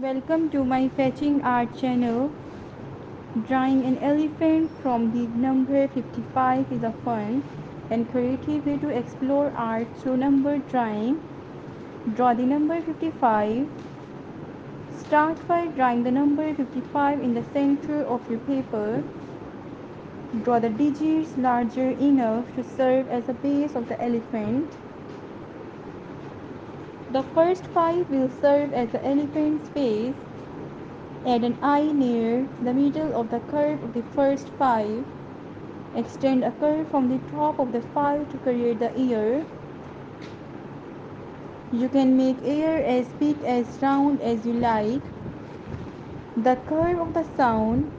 Welcome to my fetching art channel. Drawing an elephant from the number 55 is a fun and creative way to explore art through number drawing. Draw the number 55. Start by drawing the number 55 in the center of your paper. Draw the digits larger enough to serve as the base of the elephant. The first 5 will serve as the elephant's face. Add an eye near the middle of the curve of the first 5. Extend a curve from the top of the 5 to create the ear. You can make ear as big as round as you like. The curve of the sound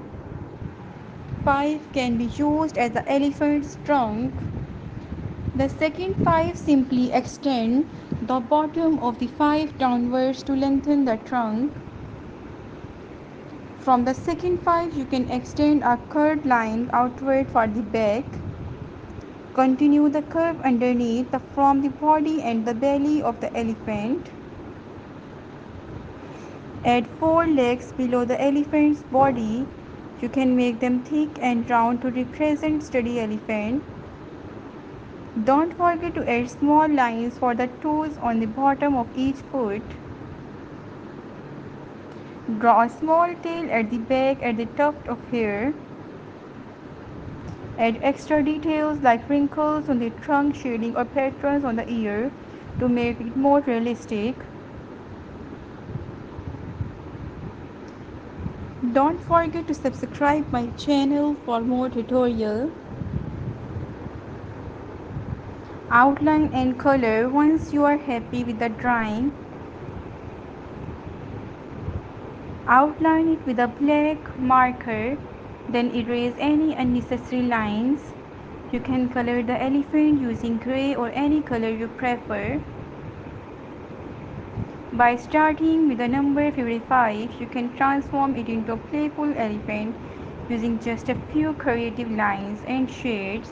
5 can be used as the elephant's trunk. The second 5 simply extend the bottom of the 5 downwards to lengthen the trunk. From the second 5 you can extend a curved line outward for the back. Continue the curve underneath from the body and the belly of the elephant. Add 4 legs below the elephant's body. You can make them thick and round to represent steady elephant. Don't forget to add small lines for the toes on the bottom of each foot. Draw a small tail at the back at the tuft of hair. Add extra details like wrinkles on the trunk, shading or patterns on the ear to make it more realistic. Don't forget to subscribe my channel for more tutorial. Outline and color. Once you are happy with the drawing, outline it with a black marker, then erase any unnecessary lines. You can color the elephant using gray or any color you prefer. By starting with the number 55, you can transform it into a playful elephant using just a few creative lines and shades.